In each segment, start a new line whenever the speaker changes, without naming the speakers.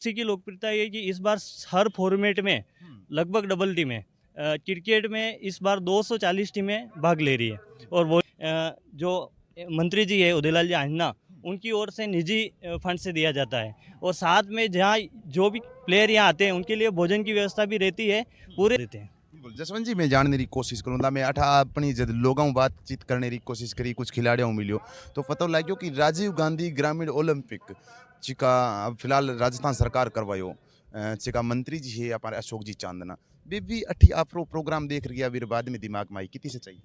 इसी की लोकप्रियता ये है कि इस बार हर फॉर्मेट में लगभग डबल टीमें क्रिकेट में इस बार 240 टीमें भाग ले रही है। और वो जो मंत्री जी है उदयलाल जी आंजना, उनकी ओर से निजी फंड से दिया जाता है। और साथ में जहाँ जो भी प्लेयर यहाँ आते हैं उनके लिए भोजन की व्यवस्था भी रहती है, पूरे देते हैं।
बिल्कुल जसवंत जी मैं जानने की कोशिश करूँगा मैं अठा अपनी जब लोगों बातचीत करने की कोशिश करी कुछ खिलाड़ियों मिलियो तो पता लग्यो कि राजीव गांधी ग्रामीण ओलंपिक चिका अब फिलहाल राजस्थान सरकार करवायो चिका मंत्री जी है हमारे अशोक जी चांदना भी अठी आपरो प्रोग्राम देख रही है बाद में दिमाग में आई कितनी से चाहिए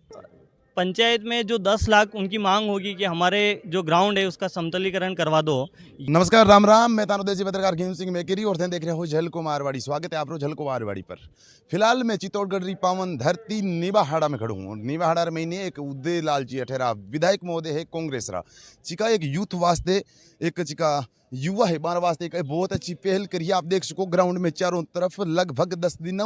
पंचायत में जो 10 लाख उनकी मांग होगी कि हमारे जो ग्राउंड है उसका समतलीकरण करवा दो।
नमस्कार राम राम मैं तानुदेशी पत्रकार घेम सिंह मेकेरी और देख रहे हो झलको मारवाड़ी स्वागत है आप झलको मारवाड़ी पर। फिलहाल मैं चित्तौड़गढ़ री पावन धरती नीबाहाड़ा में खड़ा हूँ। नीबाहाड़ा में एक उदयलाल जी अठेरा विधायक महोदय है कांग्रेस रा चिका एक यूथ वास्ते एक चिका युवा है बार वास्ते एक बहुत अच्छी पहल करी आप देख सको ग्राउंड में चारों तरफ लगभग 10 दिन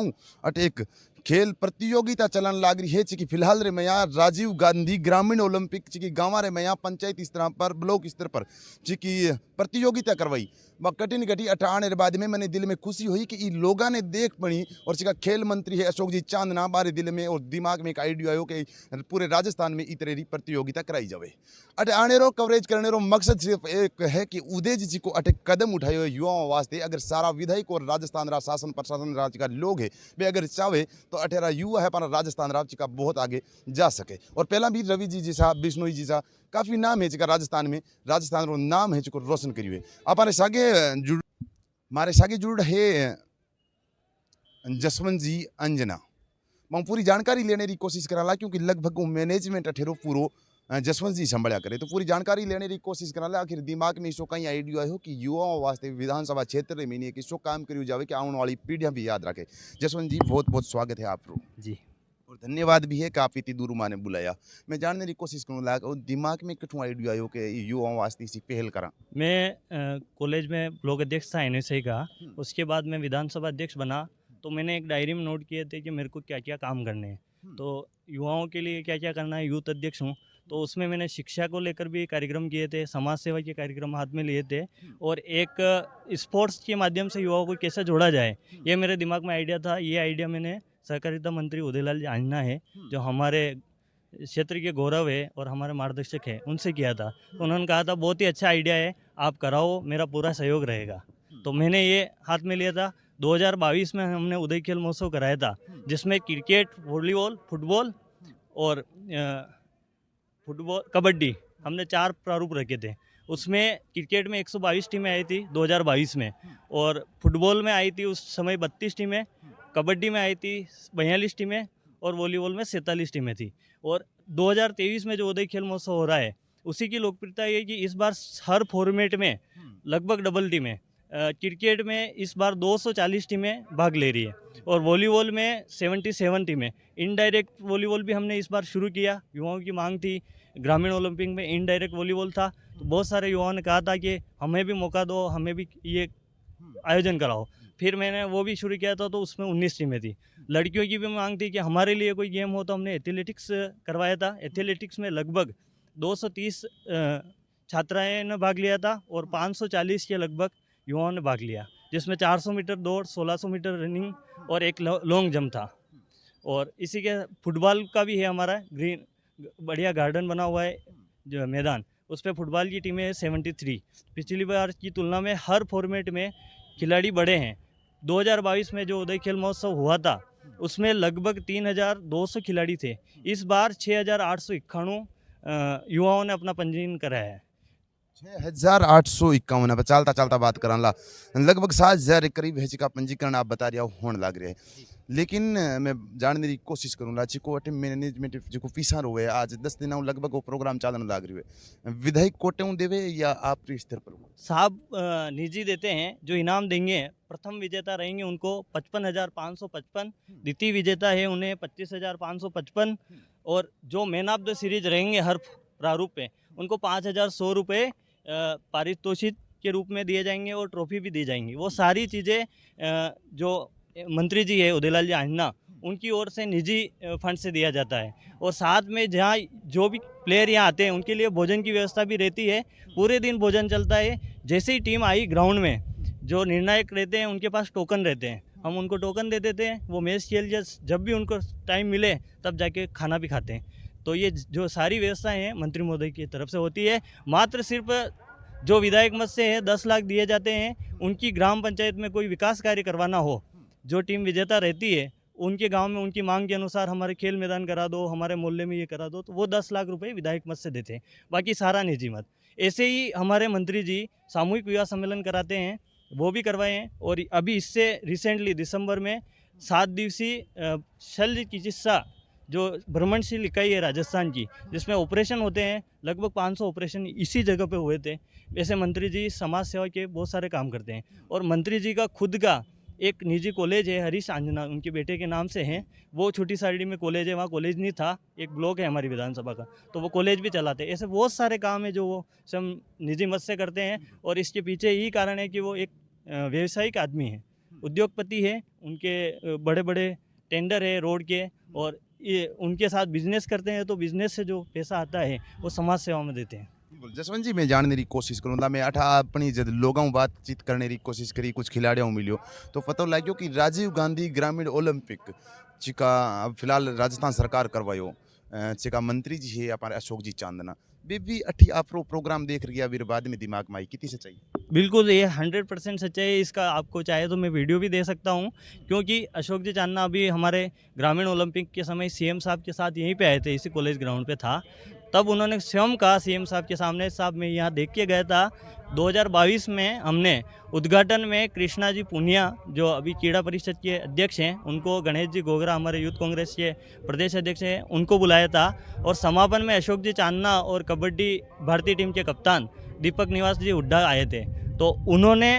अट एक खेल प्रतियोगिता चलन लाग रही है चिकी फिलहाल रे मैं यहाँ राजीव गांधी ग्रामीण ओलंपिक चिकी गाँव रे मैं यहाँ पंचायत स्तर पर ब्लॉक स्तर पर चिकी प्रतियोगिता करवाई व कठिन घटी अठाने बाद में मैंने दिल में खुशी हुई कि ये लोगों ने देख पड़ी और चिका खेल मंत्री है अशोक जी चांदना बारे दिल में और दिमाग में एक आइडिया आयो कि पूरे राजस्थान में इतरे री प्रतियोगिता कराई जावे। अटे आने रो कवरेज करने रो मकसद सिर्फ एक है कि उदय जी को अटे कदम उठाए युवाओं वास्ते अगर सारा विधायक और राजस्थान रा शासन प्रशासन राज्य का लोग है वे अगर चाहे तो अठेरा युवा है पर राजस्थान राज्य का बहुत आगे जा सके। और पहला भी रवि जी जैसा बिश्नोई जी सा काफ़ी नाम है राजस्थान में राजस्थान रो नाम है रोशन करी हुए अपने सागे जुड़ मारे सागे जुड़ है जसवंत जी अंजना मैं पूरी जानकारी लेने की कोशिश करा क्योंकि लगभग मैनेजमेंट अठेरो पूरो जसवंत जी संभालिया करे तो पूरी जानकारी लेने की कोशिश करा आखिर दिमाग में इसो कहीं आइडिया हो कि युवाओं वास्ते विधानसभा क्षेत्र में नहीं कि काम करियो जावे कि आने वाली पीढ़ियां भी याद रखे। जसवंत जी बहुत बहुत स्वागत है आपको
जी,
और धन्यवाद भी है कि आप इतनी दूर माने बुलाया। मैं जानने की कोशिश करूँगा और दिमाग में कितों आइडिया आयो कि युवाओं वास्ते इसी पहल करा।
मैं कॉलेज में ब्लॉक अध्यक्ष था NSA का। उसके बाद मैं विधानसभा अध्यक्ष बना तो मैंने एक डायरी में नोट किए थे कि मेरे को क्या क्या काम करने हैं। तो युवाओं के लिए क्या क्या करना है, यूथ अध्यक्ष हूँ तो उसमें मैंने शिक्षा को लेकर भी कार्यक्रम किए थे, समाज सेवा के कार्यक्रम हाथ में लिए थे और एक स्पोर्ट्स के माध्यम से युवाओं को कैसे जोड़ा जाए ये मेरे दिमाग में आइडिया था। ये आइडिया मैंने सहकारिता मंत्री उदयलाल जी आंजना है जो हमारे क्षेत्र के गौरव है और हमारे मार्गदर्शक है उनसे किया था। तो उन्होंने कहा था बहुत ही अच्छा आइडिया है, आप कराओ, मेरा पूरा सहयोग रहेगा। तो मैंने ये हाथ में लिया था। 2022 में हमने उदय खेल महोत्सव कराया था जिसमें क्रिकेट, वॉलीबॉल, फुटबॉल और कबड्डी हमने 4 प्रारूप रखे थे। उसमें क्रिकेट में 122 टीमें आई थी 2022 में और फुटबॉल में आई थी उस समय 32 टीमें, कबड्डी में आई थी 42 टीमें और वॉलीबॉल में 47 टीमें थी। और 2023 में जो उदय खेल महोत्सव हो रहा है उसी की लोकप्रियता ये है कि इस बार हर फॉर्मेट में लगभग डबल टीमें क्रिकेट में इस बार 240 टीमें भाग ले रही है और वॉलीबॉल में 77 टीमें। इनडायरेक्ट वॉलीबॉल भी हमने इस बार शुरू किया, युवाओं की मांग थी। ग्रामीण ओलंपिक में इनडायरेक्ट वॉलीबॉल था तो बहुत सारे युवाओं ने कहा था कि हमें भी मौका दो, हमें भी ये आयोजन कराओ। फिर मैंने वो भी शुरू किया था तो उसमें 19 टीमें थी। लड़कियों की भी मांग थी कि हमारे लिए कोई गेम हो तो हमने एथलेटिक्स करवाया था। एथलेटिक्स में लगभग 230 छात्राएं ने भाग लिया था और 540 के लगभग युवाओं ने भाग लिया जिसमें 400 मीटर दौड़, 1600 मीटर रनिंग और एक लॉन्ग जंप था। और इसी के फुटबॉल का भी है हमारा ग्रीन बढ़िया गार्डन बना हुआ है जो मैदान, उस पर फुटबॉल की टीमें 73। पिछली बार की तुलना में हर फॉर्मेट में खिलाड़ी बढ़े हैं। 2022 में जो उदय खेल महोत्सव हुआ था उसमें लगभग 3200 खिलाड़ी थे। इस बार 6891 युवाओं ने अपना पंजीयन कराया है।
6851 अब चलता चलता बात कराला लगभग 7000 के करीब है का पंजीकरण आप बता रहे हो होने लग रहे हैं। लेकिन मैं जानने की कोशिश करूँगा चिको अटे मैनेजमेंट जो फीसा रो है आज 10 दिन लगभग वो प्रोग्राम चालन लग रही है विधायक कोटे देवे या आप स्तर पर
साहब निजी देते हैं। जो इनाम देंगे प्रथम विजेता रहेंगे उनको 55,555, द्वितीय विजेता है उन्हें 25,555 और जो मैन ऑफ द सीरीज रहेंगे हर प्रारूप पे उनको 5,100 रुपये पारितोषिक के रूप में दिए जाएंगे और ट्रॉफी भी दी जाएंगी। वो सारी चीज़ें जो मंत्री जी है उदयलाल जी आंजना उनकी ओर से निजी फंड से दिया जाता है। और साथ में जहाँ जो भी प्लेयर यहाँ आते हैं उनके लिए भोजन की व्यवस्था भी रहती है, पूरे दिन भोजन चलता है। जैसे ही टीम आई ग्राउंड में जो निर्णायक रहते हैं उनके पास टोकन रहते हैं, हम उनको टोकन दे देते हैं, वो मैच खेल जब भी उनको टाइम मिले तब जाके खाना भी खाते हैं। तो ये जो सारी व्यवस्थाएं हैं मंत्री महोदय की तरफ से होती है। मात्र सिर्फ जो विधायक मत से है 10 लाख दिए जाते हैं, उनकी ग्राम पंचायत में कोई विकास कार्य करवाना हो, जो टीम विजेता रहती है उनके गांव में उनकी मांग के अनुसार हमारे खेल मैदान करा दो, हमारे मोहल्ले में ये करा दो, तो वो 10 लाख रुपए विधायक मत से देते हैं, बाकी सारा निजी मत। ऐसे ही हमारे मंत्री जी सामूहिक विवाह सम्मेलन कराते हैं, वो भी करवाए हैं। और अभी इससे रिसेंटली दिसंबर में 7 दिवसीय शल्य चिकित्सा जो भ्रमणशील इकाई है राजस्थान की, जिसमें ऑपरेशन होते हैं, लगभग 500 ऑपरेशन इसी जगह पे हुए थे। वैसे मंत्री जी समाज सेवा के बहुत सारे काम करते हैं। और मंत्री जी का खुद का एक निजी कॉलेज है, हरीश आंजना उनके बेटे के नाम से है, वो छोटी सारडी में कॉलेज है, वहाँ कॉलेज नहीं था, एक ब्लॉक है हमारी विधानसभा का, तो वो कॉलेज भी चलाते हैं। ऐसे बहुत सारे काम है जो वो स्वयं निजी मत से करते हैं। और इसके पीछे यही कारण है कि वो एक व्यावसायिक आदमी है, उद्योगपति है, उनके बड़े बड़े टेंडर है रोड के, और ये उनके साथ बिजनेस करते हैं, तो बिजनेस से जो पैसा आता है वो समाज सेवा में देते हैं।
बिल्कुल जसवंत जी, मैं जानने की कोशिश करूँगा, मैं अठा अपनी जब लोगों बातचीत करने की कोशिश करी, कुछ खिलाड़ियों मिलियो तो पता लग्यो कि राजीव गांधी ग्रामीण ओलंपिक चिका अब फिलहाल राजस्थान सरकार करवायो चिका मंत्री जी है हमारे अशोक जी चांदना भी अठी आपरो प्रोग्राम देख रही है बाद में दिमाग में आई कितनी सच्चाई?
बिल्कुल ये 100% सच्चाई है। इसका आपको चाहे तो मैं वीडियो भी दे सकता हूँ, क्योंकि अशोक जी चांदना अभी हमारे ग्रामीण ओलंपिक के समय सीएम साहब के साथ यहीं पे आए थे, इसी कॉलेज ग्राउंड पे था। तब उन्होंने स्वयं कहा सीएम साहब के सामने, साहब मैं यहाँ देख के गया था 2022 में हमने उद्घाटन में कृष्णा जी पुनिया जो अभी क्रीड़ा परिषद के अध्यक्ष हैं, उनको गणेश जी गोगरा हमारे यूथ कांग्रेस के प्रदेश अध्यक्ष हैं, उनको बुलाया था। और समापन में अशोक जी चांदना और कबड्डी भारतीय टीम के कप्तान दीपक निवास जी हुड्डा आए थे। तो उन्होंने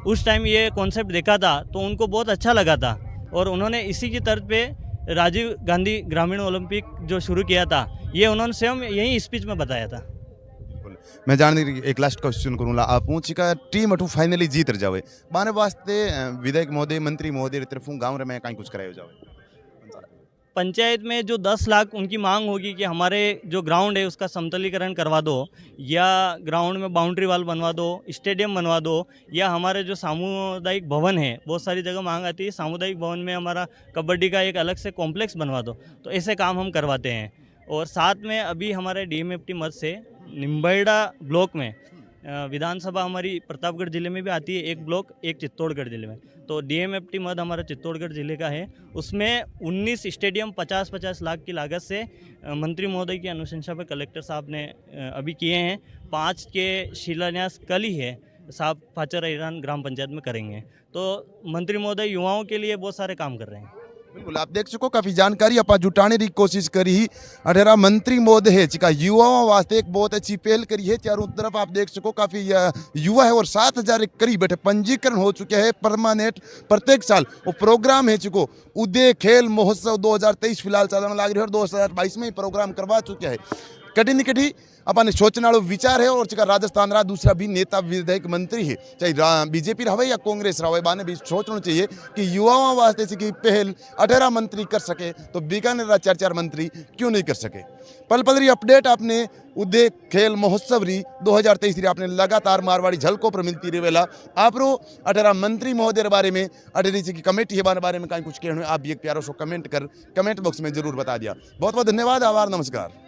उस टाइम ये कॉन्सेप्ट देखा था, तो उनको बहुत अच्छा लगा था, और उन्होंने इसी की तर्ज पे राजीव गांधी ग्रामीण ओलंपिक जो शुरू किया था, ये उन्होंने स्वयं यही स्पीच में बताया था।
मैं जानने की एक लास्ट क्वेश्चन करूँगा, आप चिका टीम अठू फाइनली जीत जावे बाने वास्ते विधायक महोदय मंत्री महोदय तरफों गाँव में कहीं कुछ करायो जावे?
पंचायत में जो 10 लाख उनकी मांग होगी कि हमारे जो ग्राउंड है उसका समतलीकरण करवा दो, या ग्राउंड में बाउंड्री वाल बनवा दो, स्टेडियम बनवा दो, या हमारे जो सामुदायिक भवन है, बहुत सारी जगह मांग आती है, सामुदायिक भवन में हमारा कबड्डी का एक अलग से कॉम्प्लेक्स बनवा दो, तो ऐसे काम हम करवाते हैं। और साथ में अभी हमारे डीएमएफटी मत से निम्बेड़ा ब्लॉक में विधानसभा हमारी प्रतापगढ़ जिले में भी आती है, एक ब्लॉक, एक चित्तौड़गढ़ जिले में, तो डीएमएफटी मद हमारा चित्तौड़गढ़ जिले का है। उसमें 19 स्टेडियम 50-50 लाख की लागत से मंत्री महोदय की अनुशंसा पर कलेक्टर साहब ने अभी किए हैं। 5 के शिलान्यास कल ही है, साहब फाचर ईरान ग्राम पंचायत में करेंगे। तो मंत्री महोदय युवाओं के लिए बहुत सारे काम कर रहे हैं।
बिल्कुल आप देख सको काफी जानकारी आप जुटाने की कोशिश करी ही। अठेरा मंत्री महोदय है चिका युवाओं वास्ते एक बहुत अच्छी पहल करी है। चारों तरफ आप देख सको काफी युवा है और 7,000 करीब बैठे पंजीकरण हो चुके हैं परमानेंट प्रत्येक साल। वो प्रोग्राम है चिको उदय खेल महोत्सव 2023 फिलहाल चलने लग रही है और 2022 में ही प्रोग्राम करवा चुके हैं। कटी कटी अपन सोचने वालों विचार है और चिका राजस्थान रहा दूसरा भी नेता विधायक मंत्री है, चाहे बीजेपी रहा या कांग्रेस रहा बाने भी सोचना चाहिए कि युवाओं वास्ते से की पहल 18 मंत्री कर सके तो बीकानेर 4-4 मंत्री क्यों नहीं कर सके। पल पल रही अपडेट आपने उदय खेल महोत्सव रही 2023 रही आपने लगातार मारवाड़ी झलकों पर मिलती रही वेला आप 18 मंत्री महोदय बारे में 18 की कमेटी है बारे में कहीं कुछ कहना आप भी एक प्यारा सो कमेंट बॉक्स में जरूर बता दिया। बहुत बहुत धन्यवाद, आभार, नमस्कार।